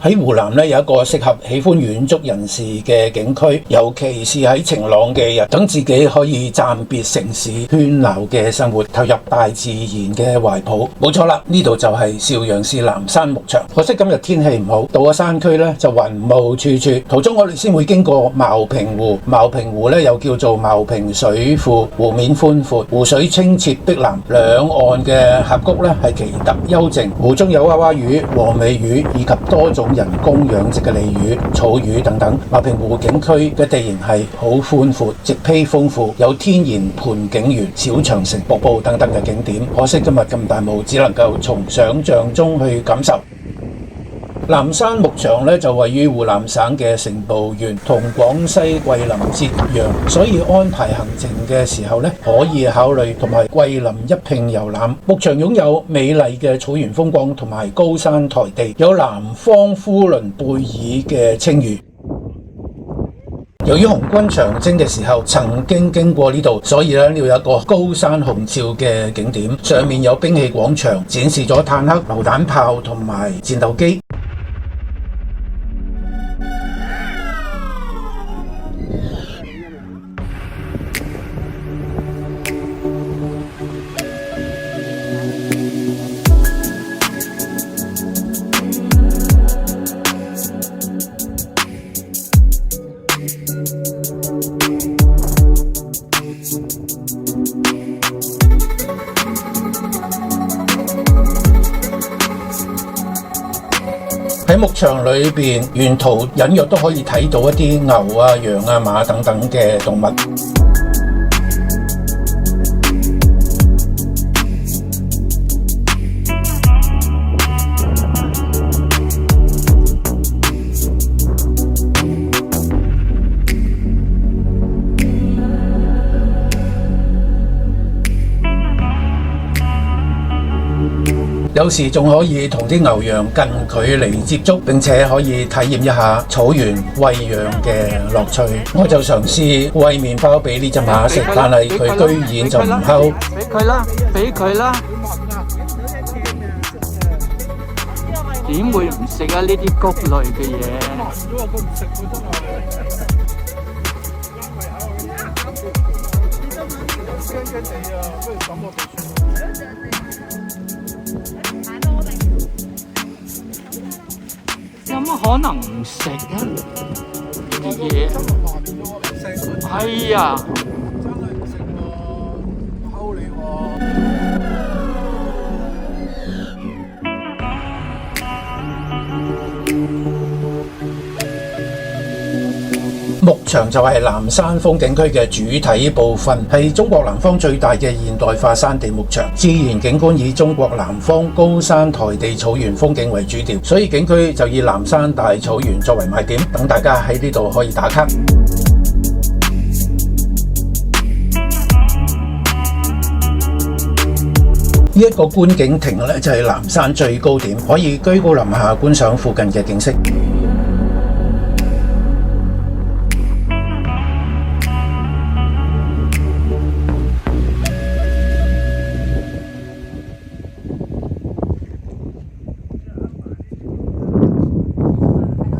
喺湖南咧有一個適合喜歡遠足人士嘅景區，尤其是喺晴朗嘅日，等自己可以暫別城市喧鬧嘅生活，投入大自然嘅懷抱。冇錯啦，呢度就係邵陽市南山牧場。可惜今日天氣唔好，到咗山區咧就雲霧處處。途中我哋先會經過茅坪湖，茅坪湖咧又叫做茅坪水庫，湖面寬闊，湖水清澈碧藍，兩岸嘅峽谷咧係奇特幽靜，湖中有娃娃魚、黃尾魚以及多種人工養殖嘅鯉魚、草魚等等。茅坪湖景區嘅地形係好寬闊，植被豐富，有天然盆景園、小長城、瀑布等等嘅景點。可惜今日咁大霧，只能夠從想象中去感受。南山牧場咧就位於湖南省嘅城步縣，同廣西桂林接壤，所以安排行程嘅時候咧，可以考慮同埋桂林一併遊覽。牧場擁有美麗嘅草原風光同埋高山台地，有南方呼倫貝爾嘅稱譽。由於紅軍長征嘅時候曾經經過呢度，所以呢度有一個高山紅照嘅景點，上面有兵器廣場，展示咗坦克、榴彈炮同埋戰鬥機。喺牧場裏邊，沿途隱約都可以睇到一啲牛啊、羊啊、馬等等嘅動物。有時仲可以同啲牛羊近距離接觸，並且可以體驗一下草原餵養嘅樂趣。我就嘗試餵麵包俾呢隻馬食，但係佢居然就唔睺。俾佢啦，俾佢啦。點會唔食啊？呢啲穀類嘅嘢。有乜可能唔食啊？呢啲嘢係啊！牧場就係南山風景區嘅主體部分，係中國南方最大嘅現代化山地牧場。自然景觀以中國南方高山台地草原風景為主調，所以景區就以南山大草原作為賣點，等大家喺呢度可以打卡。呢一個觀景亭咧就係南山最高點，可以居高臨下觀賞附近嘅景色。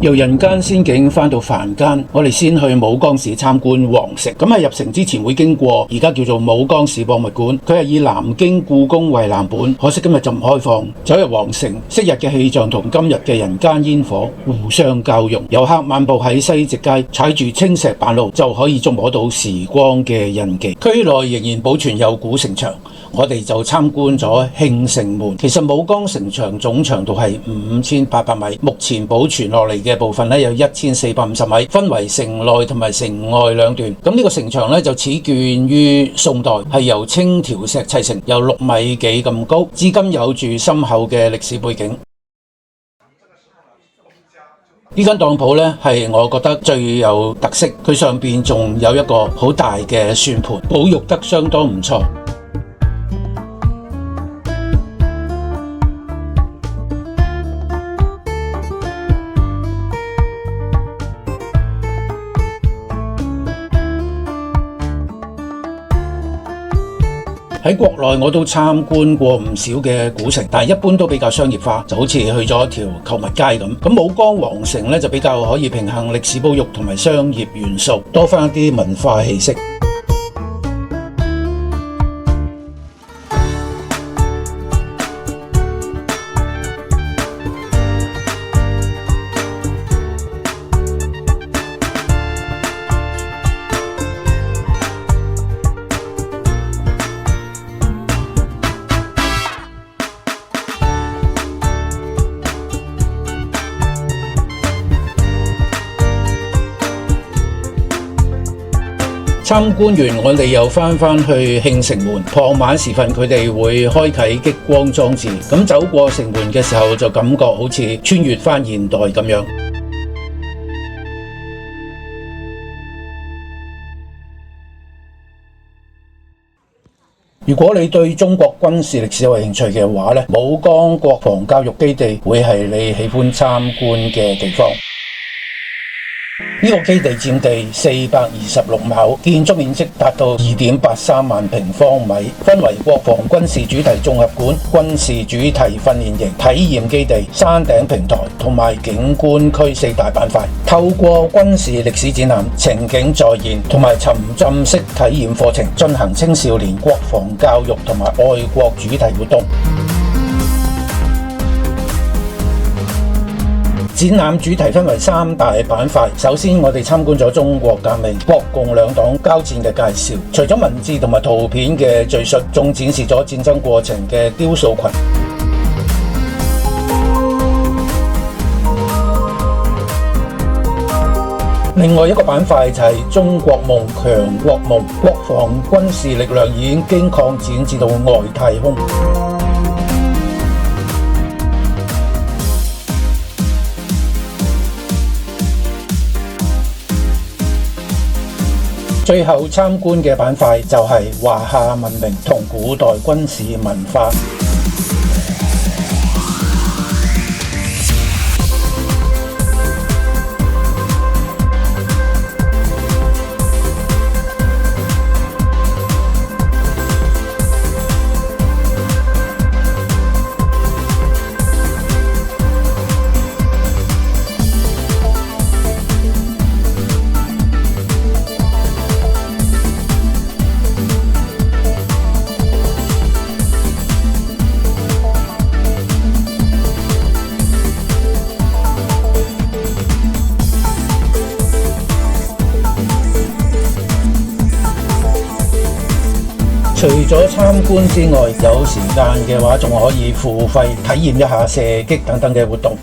由人間仙境返到凡間，我哋先去武岡市參觀皇城。咁喺入城之前會經過而家叫做武岡市博物館，佢係以南京故宮為藍本，可惜今日就唔開放。走入皇城，昔日嘅氣象同今日嘅人間煙火互相交融。遊客漫步喺西直街，踩住青石板路就可以觸摸到時光嘅印記。區內仍然保存有古城牆。我哋就參觀咗慶城門。其實武岡城牆總長度係5800米，目前保存落嚟嘅部分咧有1450米，分為城內同埋城外兩段。咁呢個城牆咧就始建於宋代，係由青條石砌成，有6米幾咁高，至今有住深厚嘅歷史背景。呢間當鋪咧係我覺得最有特色，佢上邊仲有一個好大嘅算盤，保育得相當唔錯。喺國內我都參觀過唔少嘅古城，但係一般都比較商業化，就好似去咗一條購物街咁。咁武岡皇城咧就比較可以平衡歷史保育同埋商業元素，多翻一啲文化氣息。參觀完，我哋又翻去慶城門。傍晚時分，佢哋會開啟激光裝置。咁走過城門嘅時候，就感覺好似穿越翻現代咁樣。如果你對中國軍事歷史有興趣嘅話咧，武岡國防教育基地會係你喜歡參觀嘅地方。呢個基地佔地426畝，建築面積達到2.83萬平方米，分為國防軍事主題綜合館、軍事主題訓練營、體驗基地、山頂平台同埋景觀區4大板塊。透過軍事歷史展覽、情景再現同埋沉浸式體驗課程，進行青少年國防教育同埋愛國主題活動。展覽主題分為3大板塊。首先，我哋參觀咗中國革命、國共兩黨交戰嘅介紹，除咗文字同埋圖片嘅敘述，仲展示咗戰爭過程嘅雕塑群。另外一個板塊就係中國夢、強國夢，國防軍事力量已經擴展至到外太空。最後參觀嘅板塊就係華夏文明同古代軍事文化。除咗參觀之外，有時間嘅話仲可以付費體驗一下射擊等等嘅活動。